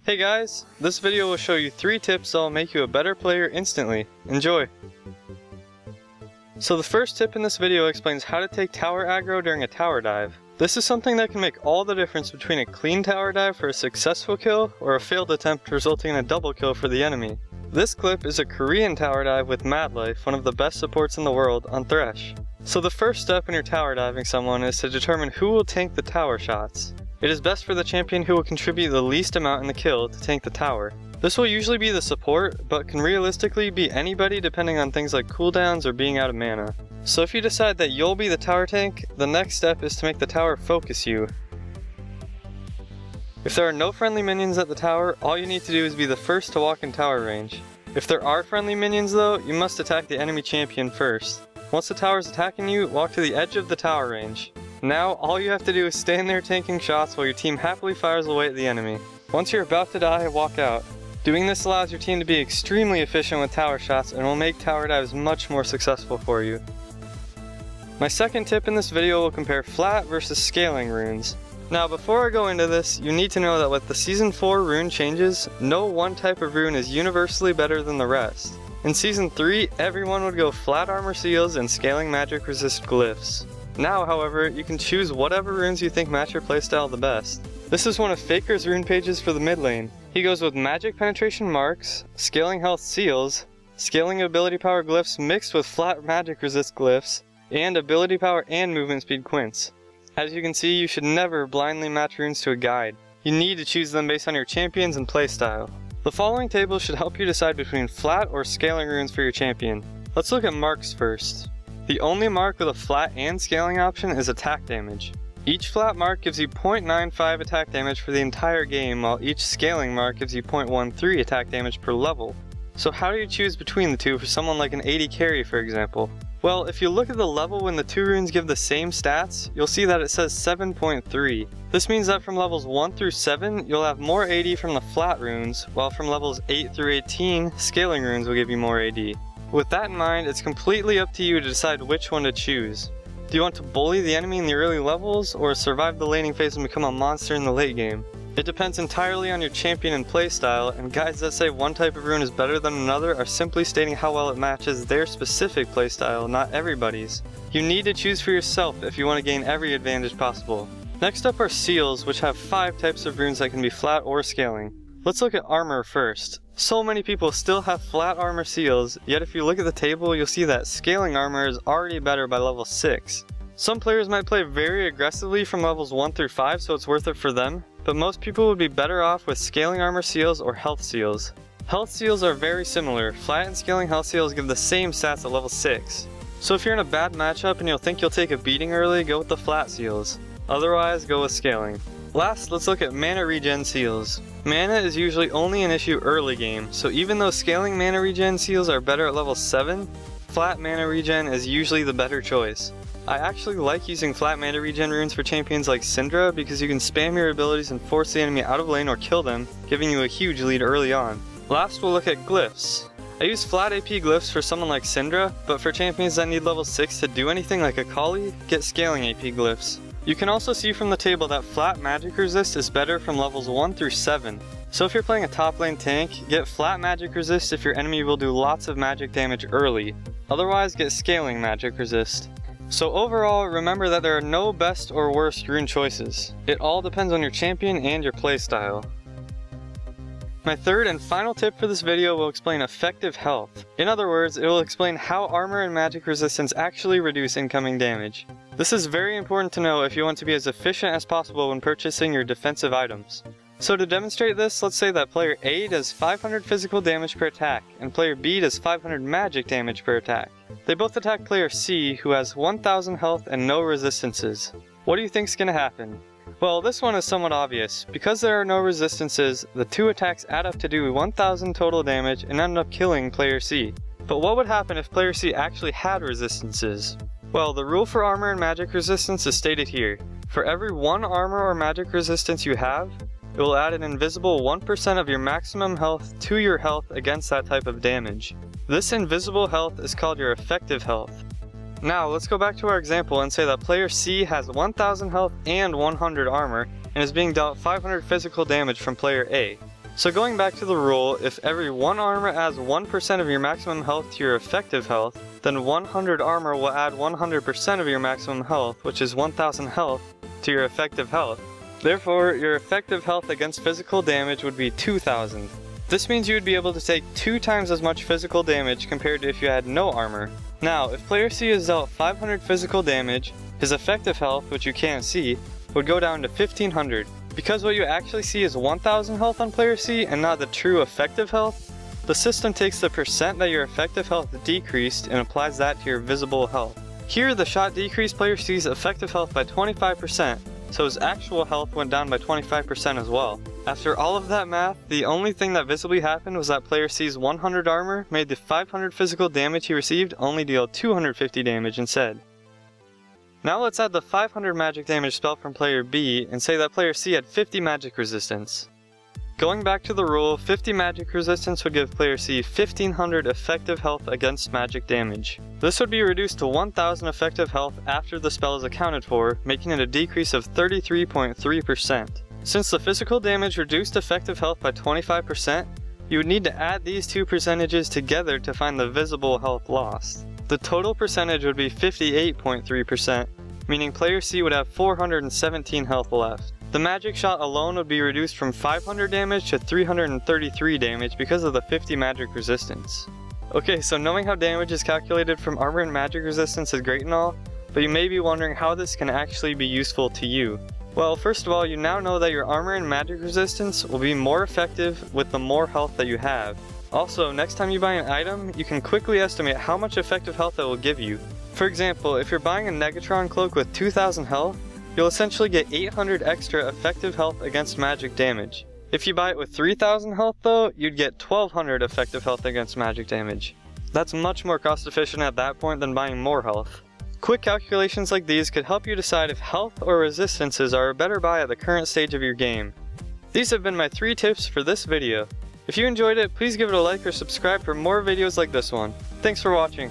Hey guys, this video will show you 3 tips that will make you a better player instantly. Enjoy! So the first tip in this video explains how to take tower aggro during a tower dive. This is something that can make all the difference between a clean tower dive for a successful kill or a failed attempt resulting in a double kill for the enemy. This clip is a Korean tower dive with Mad Life, one of the best supports in the world, on Thresh. So the first step when you're tower diving someone is to determine who will tank the tower shots. It is best for the champion who will contribute the least amount in the kill to tank the tower. This will usually be the support, but can realistically be anybody depending on things like cooldowns or being out of mana. So if you decide that you'll be the tower tank, the next step is to make the tower focus you. If there are no friendly minions at the tower, all you need to do is be the first to walk in tower range. If there are friendly minions though, you must attack the enemy champion first. Once the tower is attacking you, walk to the edge of the tower range. Now, all you have to do is stand there tanking shots while your team happily fires away at the enemy. Once you're about to die, walk out. Doing this allows your team to be extremely efficient with tower shots and will make tower dives much more successful for you. My second tip in this video will compare flat versus scaling runes. Now before I go into this, you need to know that with the Season 4 rune changes, no one type of rune is universally better than the rest. In Season 3, everyone would go flat armor seals and scaling magic resist glyphs. Now, however, you can choose whatever runes you think match your playstyle the best. This is one of Faker's rune pages for the mid lane. He goes with magic penetration marks, scaling health seals, scaling ability power glyphs mixed with flat magic resist glyphs, and ability power and movement speed quints. As you can see, you should never blindly match runes to a guide. You need to choose them based on your champions and playstyle. The following table should help you decide between flat or scaling runes for your champion. Let's look at marks first. The only mark with a flat and scaling option is attack damage. Each flat mark gives you 0.95 attack damage for the entire game, while each scaling mark gives you 0.13 attack damage per level. So how do you choose between the two for someone like an AD carry, for example? Well, if you look at the level when the two runes give the same stats, you'll see that it says 7.3. This means that from levels 1 through 7, you'll have more AD from the flat runes, while from levels 8 through 18, scaling runes will give you more AD. With that in mind, it's completely up to you to decide which one to choose. Do you want to bully the enemy in the early levels, or survive the laning phase and become a monster in the late game? It depends entirely on your champion and playstyle, and guides that say one type of rune is better than another are simply stating how well it matches their specific playstyle, not everybody's. You need to choose for yourself if you want to gain every advantage possible. Next up are seals, which have 5 types of runes that can be flat or scaling. Let's look at armor first. So many people still have flat armor seals, yet if you look at the table, you'll see that scaling armor is already better by level 6. Some players might play very aggressively from levels 1 through 5, so it's worth it for them, but most people would be better off with scaling armor seals or health seals. Health seals are very similar. Flat and scaling health seals give the same stats at level 6. So if you're in a bad matchup and you'll think you'll take a beating early, go with the flat seals. Otherwise, go with scaling. Last, let's look at mana regen seals. Mana is usually only an issue early game, so even though scaling mana regen seals are better at level 7, flat mana regen is usually the better choice. I actually like using flat mana regen runes for champions like Syndra because you can spam your abilities and force the enemy out of lane or kill them, giving you a huge lead early on. Last, we'll look at glyphs. I use flat AP glyphs for someone like Syndra, but for champions that need level 6 to do anything like Akali, get scaling AP glyphs. You can also see from the table that flat magic resist is better from levels 1 through 7. So if you're playing a top lane tank, get flat magic resist if your enemy will do lots of magic damage early. Otherwise, get scaling magic resist. So overall, remember that there are no best or worst rune choices. It all depends on your champion and your playstyle. My third and final tip for this video will explain effective health. In other words, it will explain how armor and magic resistance actually reduce incoming damage. This is very important to know if you want to be as efficient as possible when purchasing your defensive items. So to demonstrate this, let's say that player A does 500 physical damage per attack, and player B does 500 magic damage per attack. They both attack player C, who has 1000 health and no resistances. What do you think's gonna happen? Well, this one is somewhat obvious. Because there are no resistances, the two attacks add up to do 1000 total damage and end up killing player C. But what would happen if player C actually had resistances? Well, the rule for armor and magic resistance is stated here. For every 1 armor or magic resistance you have, it will add an invisible 1% of your maximum health to your health against that type of damage. This invisible health is called your effective health. Now let's go back to our example and say that player C has 1000 health and 100 armor and is being dealt 500 physical damage from player A. So going back to the rule, if every 1 armor adds 1% of your maximum health to your effective health, then 100 armor will add 100% of your maximum health, which is 1000 health, to your effective health. Therefore, your effective health against physical damage would be 2000. This means you would be able to take 2 times as much physical damage compared to if you had no armor. Now, if player C is dealt 500 physical damage, his effective health, which you can't see, would go down to 1500. Because what you actually see is 1000 health on player C and not the true effective health, the system takes the percent that your effective health decreased and applies that to your visible health. Here, the shot decreased player C's effective health by 25%, so his actual health went down by 25% as well. After all of that math, the only thing that visibly happened was that player C's 100 armor made the 500 physical damage he received only deal 250 damage instead. Now let's add the 500 magic damage spell from player B and say that player C had 50 magic resistance. Going back to the rule, 50 magic resistance would give player C 1500 effective health against magic damage. This would be reduced to 1000 effective health after the spell is accounted for, making it a decrease of 33.3%. Since the physical damage reduced effective health by 25%, you would need to add these two percentages together to find the visible health lost. The total percentage would be 58.3%, meaning player C would have 417 health left. The magic shot alone would be reduced from 500 damage to 333 damage because of the 50 magic resistance. Okay, so knowing how damage is calculated from armor and magic resistance is great and all, but you may be wondering how this can actually be useful to you. Well, first of all, you now know that your armor and magic resistance will be more effective with the more health that you have. Also, next time you buy an item, you can quickly estimate how much effective health it will give you. For example, if you're buying a Negatron cloak with 2000 health, you'll essentially get 800 extra effective health against magic damage. If you buy it with 3000 health though, you'd get 1200 effective health against magic damage. That's much more cost efficient at that point than buying more health. Quick calculations like these could help you decide if health or resistances are a better buy at the current stage of your game. These have been my 3 tips for this video. If you enjoyed it, please give it a like or subscribe for more videos like this one. Thanks for watching.